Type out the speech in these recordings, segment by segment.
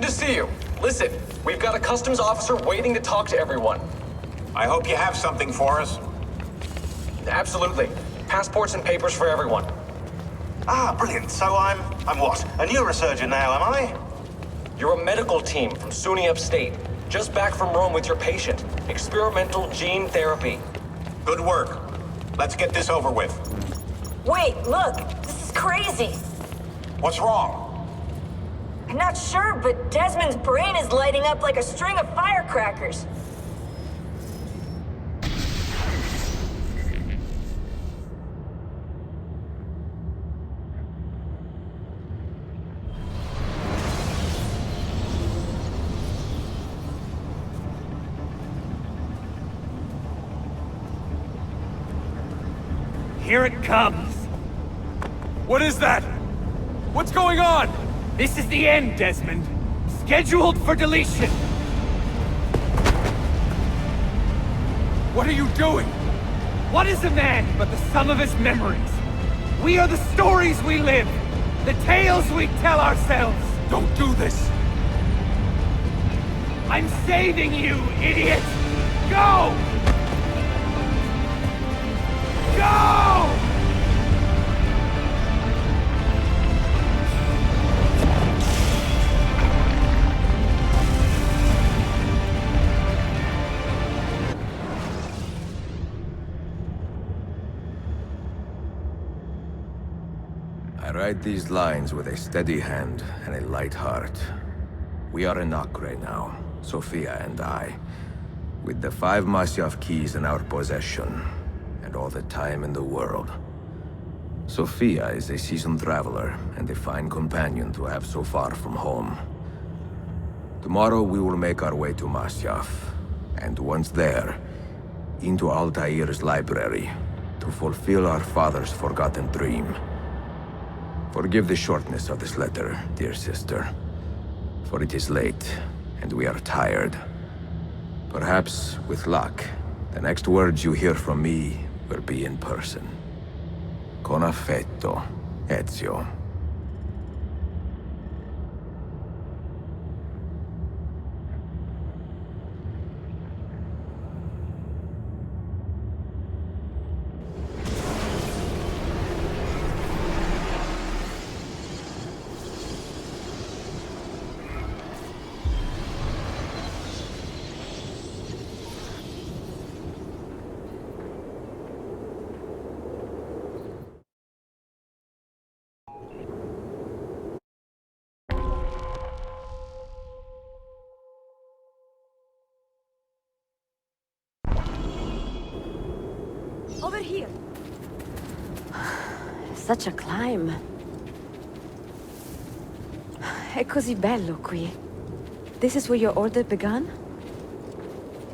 to see you. Listen, we've got a customs officer waiting to talk to everyone. I hope you have something for us. Absolutely. Passports and papers for everyone. Ah, brilliant. So I'm what? A neurosurgeon now, am I? You're a medical team from SUNY Upstate. Just back from Rome with your patient. Experimental gene therapy. Good work. Let's get this over with. Wait, look! This is crazy! What's wrong? I'm not sure, but Desmond's brain is lighting up like a string of firecrackers. Here it comes! What is that? What's going on? This is the end, Desmond. Scheduled for deletion. What are you doing? What is a man but the sum of his memories? We are the stories we live, the tales we tell ourselves. Don't do this. I'm saving you, idiot! Go! Go! I write these lines with a steady hand and a light heart. We are in Acre now, Sophia and I, with the 5 Masyaf keys in our possession, and all the time in the world. Sophia is a seasoned traveler, and a fine companion to have so far from home. Tomorrow we will make our way to Masyaf, and once there, into Altaïr's library, to fulfill our father's forgotten dream. Forgive the shortness of this letter, dear sister, for it is late, and we are tired. Perhaps, with luck, the next words you hear from me will be in person. Con affetto, Ezio. Over here. Such a climb. È così bello qui. This is where your order began?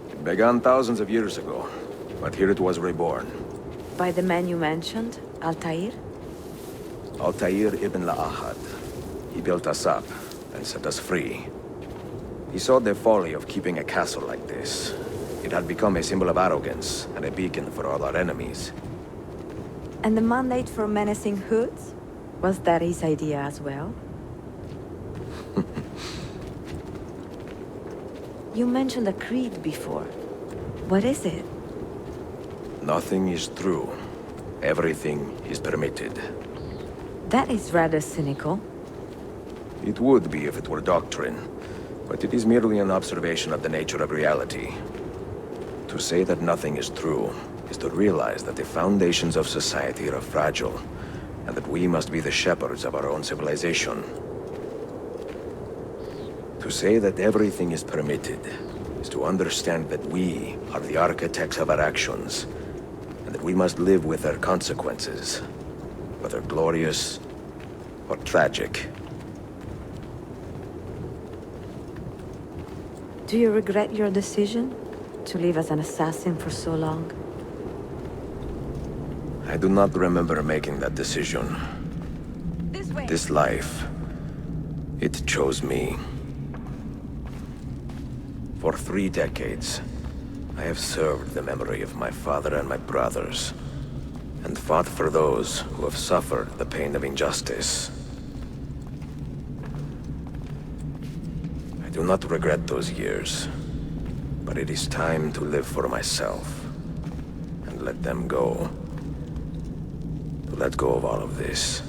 It began thousands of years ago, but here it was reborn. By the man you mentioned, Altaïr? Altaïr Ibn-La'Ahad. He built us up and set us free. He saw the folly of keeping a castle like this. It had become a symbol of arrogance and a beacon for all our enemies. And the mandate for menacing hoods? Was that his idea as well? You mentioned a creed before. What is it? Nothing is true. Everything is permitted. That is rather cynical. It would be if it were doctrine, but it is merely an observation of the nature of reality. To say that nothing is true is to realize that the foundations of society are fragile, and that we must be the shepherds of our own civilization. To say that everything is permitted is to understand that we are the architects of our actions, and that we must live with their consequences, whether glorious or tragic. Do you regret your decision to live as an assassin for so long? I do not remember making that decision. This way. This life, it chose me. For 3 decades, I have served the memory of my father and my brothers, and fought for those who have suffered the pain of injustice. do not regret those years. But it is time to live for myself. And let them go. To let go of all of this.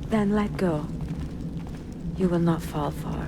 Then let go. You will not fall far.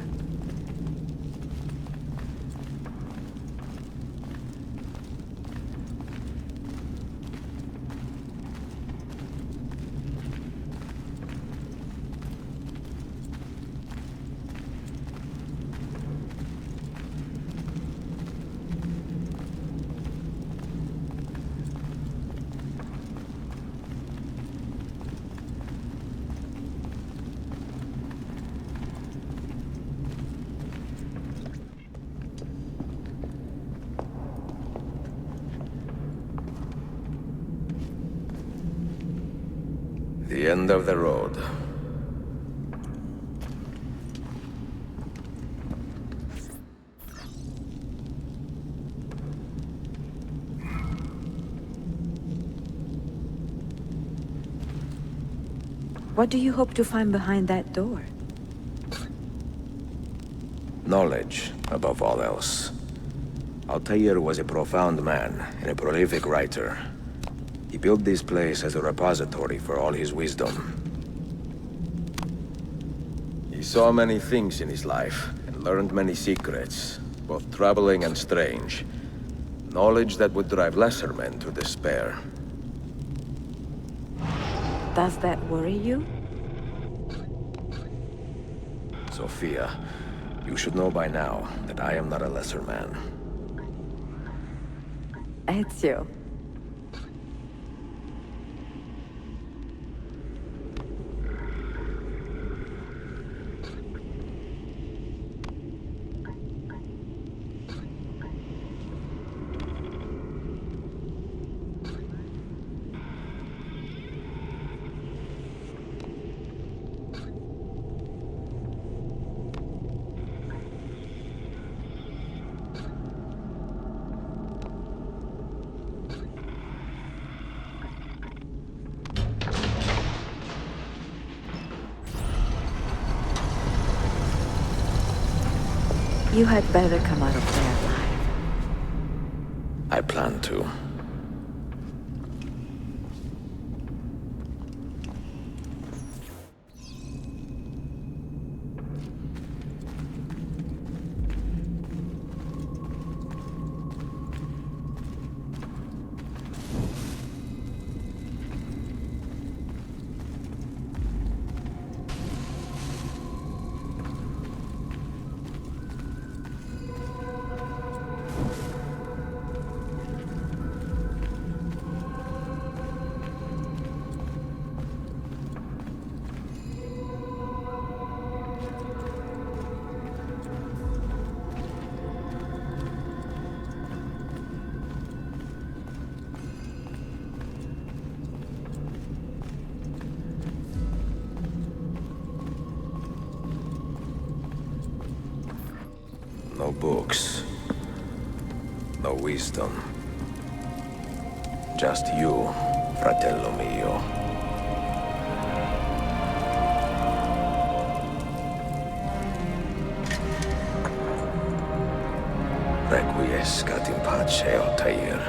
The end of the road. What do you hope to find behind that door? Knowledge, above all else. Altaïr was a profound man and a prolific writer. He built this place as a repository for all his wisdom. He saw many things in his life, and learned many secrets, both troubling and strange. Knowledge that would drive lesser men to despair. Does that worry you? Sophia, you should know by now that I am not a lesser man. Ezio. You had better come out of there alive. I plan to. No books. No wisdom. Just you, fratello mio. Requiescat in pace, Altaïr.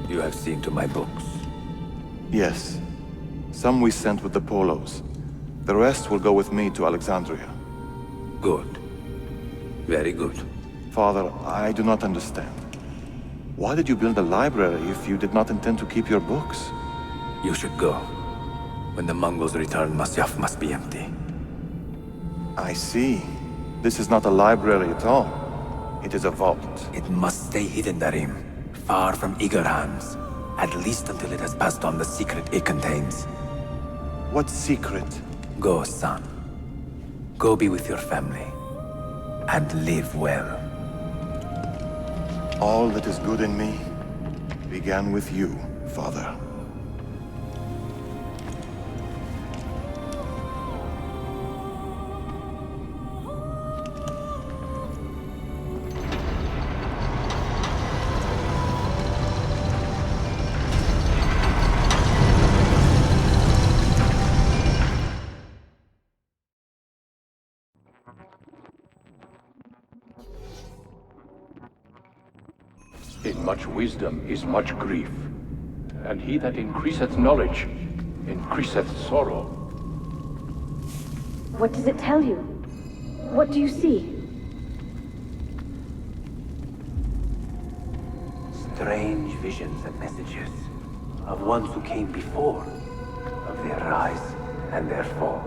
You have seen to my books. Yes. Some we sent with the Polos. The rest will go with me to Alexandria. Good. Very good. Father, I do not understand. Why did you build a library if you did not intend to keep your books? You should go. When the Mongols return, Masyaf must be empty. I see. This is not a library at all. It is a vault. It must stay hidden, Darim. Far from eager hands. At least until it has passed on the secret it contains. What secret? Go, son. Go be with your family. And live well. All that is good in me began with you, Father. In much wisdom is much grief, and he that increaseth knowledge increaseth sorrow. What does it tell you? What do you see? Strange visions and messages of ones who came before, of their rise and their fall.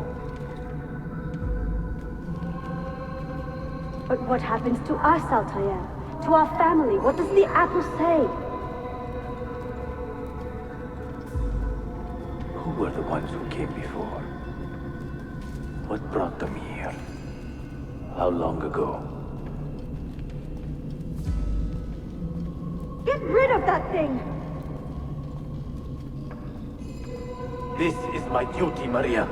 But what happens to us, Altaïr? To our family? What does the apple say? Who were the ones who came before? What brought them here? How long ago? Get rid of that thing! This is my duty, Maria.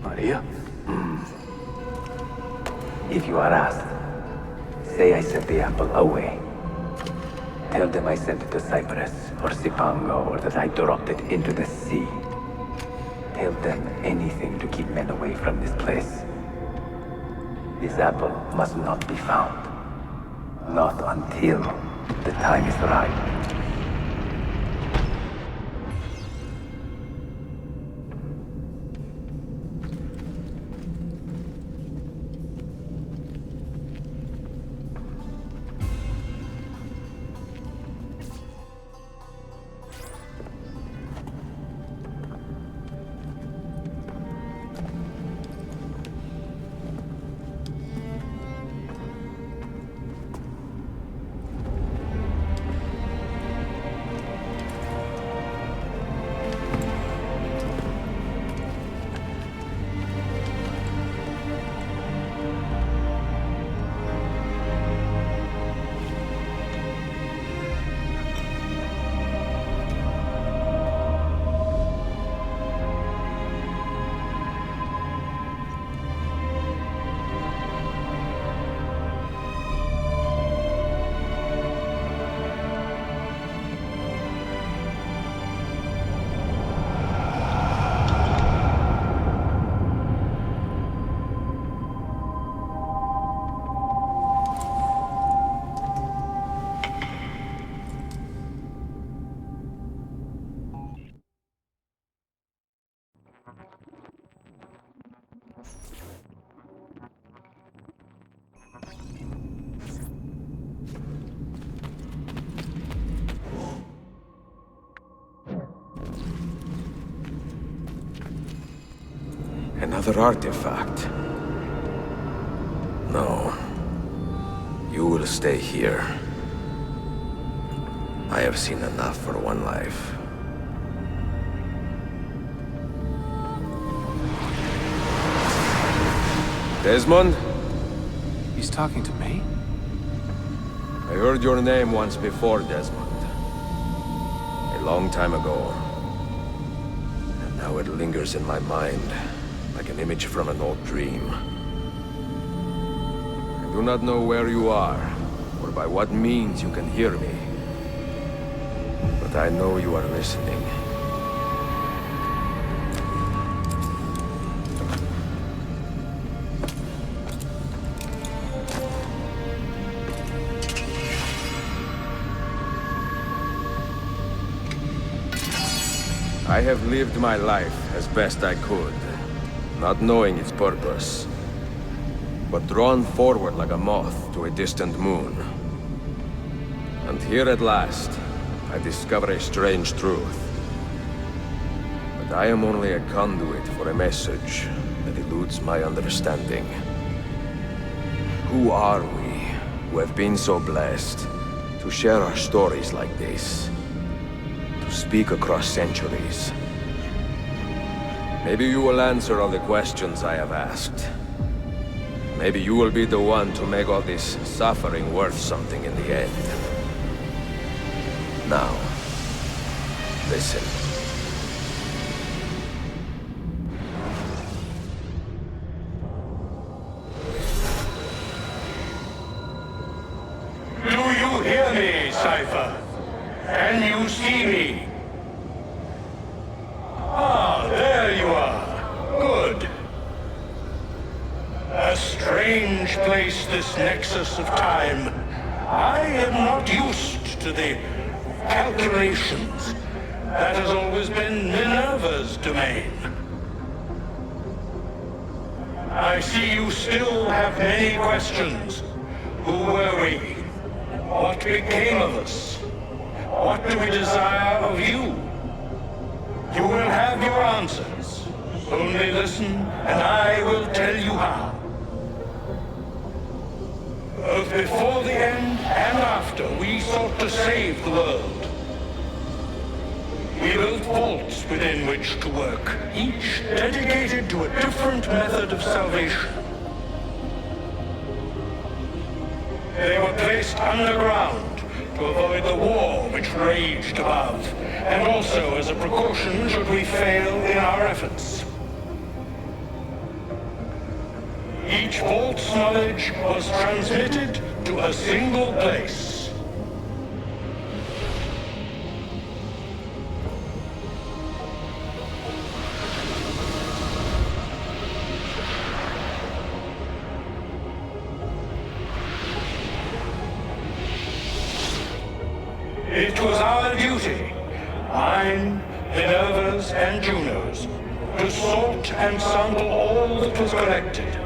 Maria? If you are asked, say I sent the apple away. Tell them I sent it to Cyprus, or Cipango, or that I dropped it into the sea. Tell them anything to keep men away from this place. This apple must not be found. Not until the time is right. Another artifact. No. You will stay here. I have seen enough for one life. Desmond? He's talking to me? I heard your name once before, Desmond. A long time ago. And now it lingers in my mind, like an image from an old dream. I do not know where you are, or by what means you can hear me. But I know you are listening. I have lived my life as best I could, not knowing its purpose, but drawn forward like a moth to a distant moon. And here at last, I discover a strange truth. But I am only a conduit for a message that eludes my understanding. Who are we, who have been so blessed To share our stories like this. To speak across centuries. Maybe you will answer all the questions I have asked. Maybe you will be the one to make all this suffering worth something in the end. Now, listen. Do you hear me, Cypher? Can you see me? Ah, there you are. Good. A strange place, this nexus of time. I am not used to the calculations. That has always been Minerva's domain. I see you still have many questions. Who were we? What became of us? What do we desire of you? You will have your answers. Only listen, and I will tell you how. Both before the end and after, we sought to save the world. We built vaults within which to work, each dedicated to a different method of salvation. They were placed underground to avoid the war which raged above, and also as a precaution should we fail in our efforts. Each vault's knowledge was transmitted to a single place. It was our duty, mine, Minerva's, and Juno's, to sort and sample all that was collected.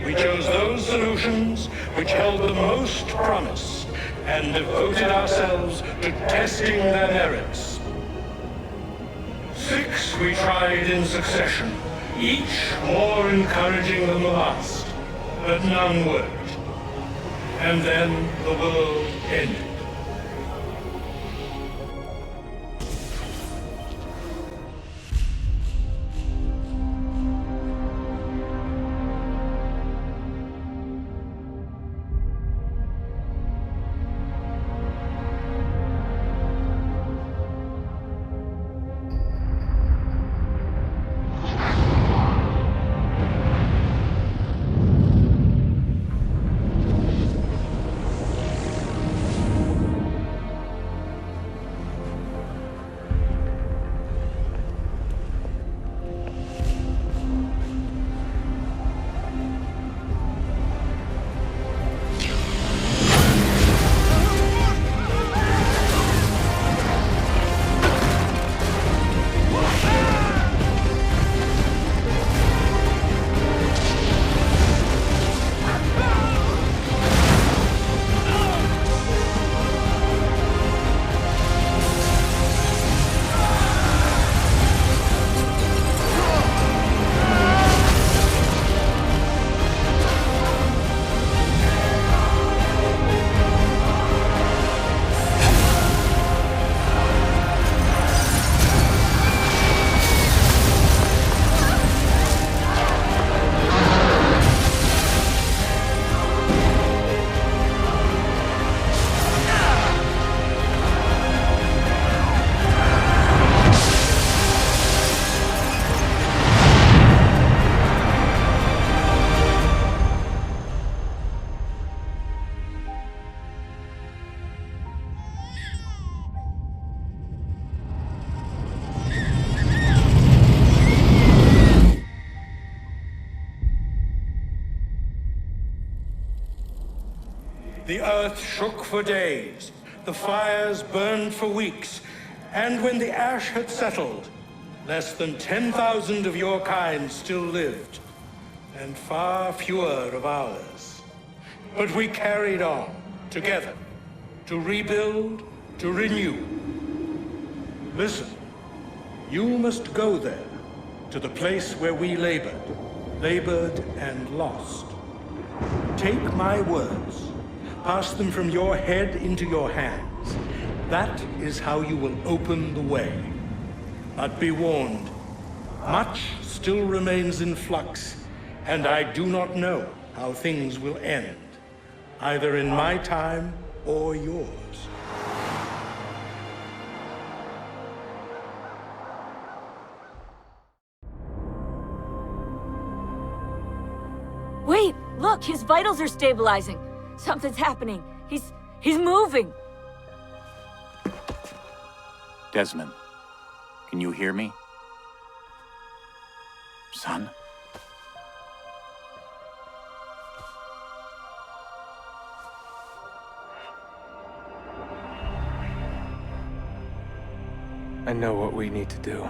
We chose those solutions which held the most promise, and devoted ourselves to testing their merits. 6 we tried in succession, each more encouraging than the last, but none worked. And then the world ended. The earth shook for days, the fires burned for weeks, and when the ash had settled, less than 10,000 of your kind still lived, and far fewer of ours. But we carried on, together, to rebuild, to renew. Listen, you must go there, to the place where we labored and lost. Take my words. Pass them from your head into your hands. That is how you will open the way. But be warned, much still remains in flux, and I do not know how things will end, either in my time or yours. Wait, look, his vitals are stabilizing. Something's happening. He's moving. Desmond, can you hear me? Son? I know what we need to do.